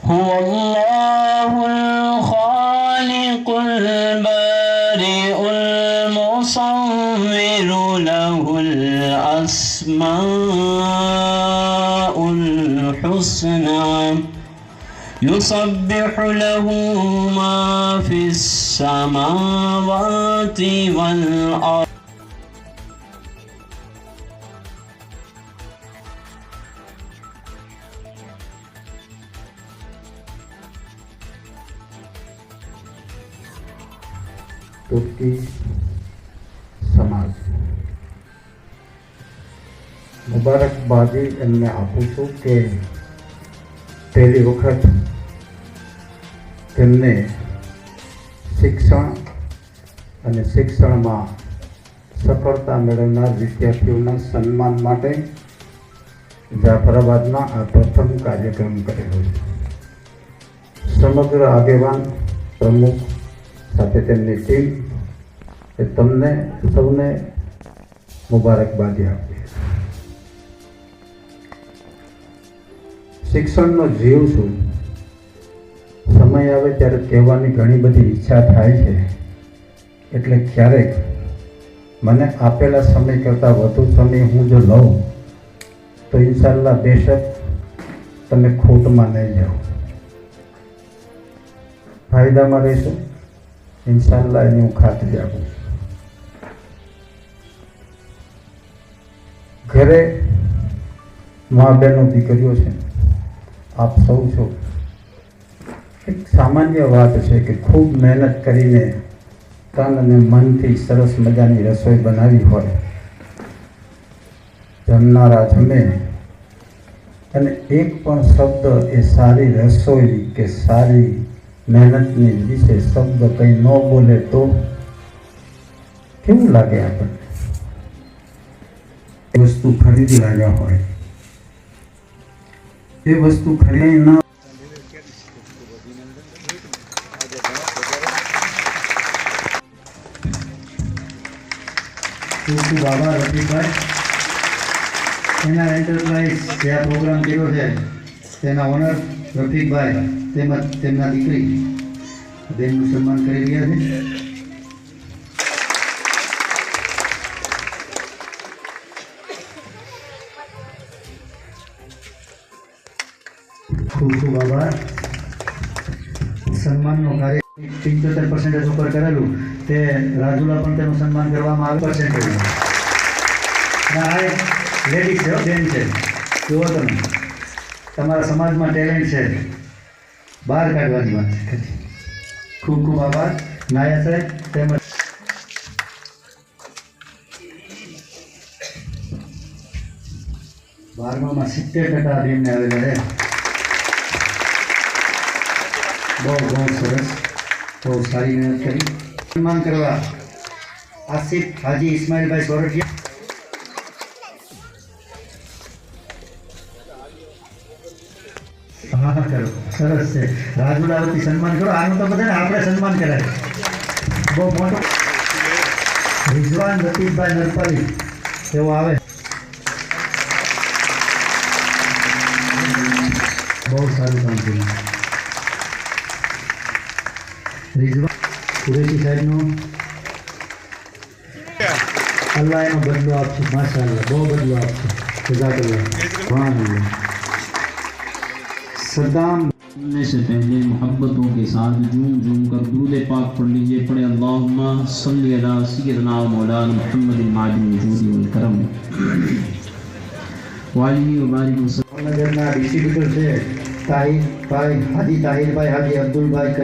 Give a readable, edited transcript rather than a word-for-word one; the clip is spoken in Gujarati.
هو الله الخالق البارئ المصور له الأسماء الحسنى يسبح له ما في السماوات والأرض तुर्की समाज मुबारकबादी एमने आपू छूं के पहली वखत तेमने शिक्षण અને શિક્ષણમાં સફળતા મેળવનાર વિદ્યાર્થીઓના સન્માન માટે જાફરાબાદમાં આ પ્રથમ કાર્યક્રમ કરેલો છે. સમગ્ર આગેવાન પ્રમુખ સાથે તેમની ટીમ એ તમને સૌને મુબારકબાદી આપી. શિક્ષણનો જીવ છું. સમય આવે ત્યારે કહેવાની ઘણી બધી ઈચ્છા થાય છે, એટલે ક્યારેક મને આપેલા સમય કરતાં વધુ સમય હું જો લઉં તો ઇન્શાલ્લાહ બેશક તમે ખોટમાં નહીં જાઓ, ફાયદામાં રહેશો. ઇન્શાલ્લાહ એની હું ખાતરી આપું છું. ઘરે મા બહેનો દીકરીઓ છે, આપ સૌ છો. એક સામાન્ય વાત છે કે ખૂબ મહેનત કરીને તન અને મનથી સરસ મજાની રસોઈ બનાવી હોય, જમનારા જમે અને એક પણ શબ્દ એ સારી રસોઈ કે સારી મહેનતની વિશે શબ્દ કંઈ ન બોલે તો કેવું લાગે આપણને? એ વસ્તુ ખરીદી લાવ્યા હોય, એ વસ્તુ ખરીદી ન બાબા રફીકભાઈ એના એન્ટરપ્રાઇઝ જે આ પ્રોગ્રામ કર્યો છે તેના ઓનર રફીકભાઈ તેમજ તેમના દીકરી બેનનું સન્માન કરી રહ્યા છે. ખૂબ ખૂબ આભાર. સન્માનનો કાર્ય 75% ઉપર કરેલું તે રાજુલા પણ તેનું સન્માન કરવામાં આવે. પર્સન્ટેજ આ એક લેડીઝ છે, બેન છે, જુઓ તમે તમારા સમાજમાં ટેલેન્ટ છે, બહાર કાઢવાની વાત છે. ખૂબ ખૂબ આભાર નાયા સાહેબ તેમજ 12માં 70% અભિયમને આવેલા છે. બહુ સરસ, બહુ સારી મહેનત કરી. સન્માન કરવા આસિફ હાજી ઇસ્માઇલભાઈ સોરઠિયા. હા કરો, સરસ છે. રાજુલા વતી સન્માન કરો. આનું તો બધાને આપણે સન્માન કરાય. બહુ મોટો રિઝવાન લતીફભાઈ નરપાલી એવો આવે. બહુ સારું કામ કર્યું. રિઝવાન કુરેશી સાહેબનું अल्लाह एनो बदलो आपसे माशाअल्लाह बहुत बदलो आपसे जज़ाकल्लाह। सद्दाम ने से पहले मोहब्बतों के साथ झूम झूम कर दुरूद पाक पढ़ लीजिए। पढ़े अल्लाहुम्मा सल्ली अला सय्यिदना मौलाना मुहम्मदिन माजिद वजूदी वल करम वाली व बारिक वसल्लम। नगरना डिस्ट्रीब्यूटर છે તાહિર ભાઈ, હાજી તાહિર ભાઈ, હાજી અબ્દુલ ભાઈ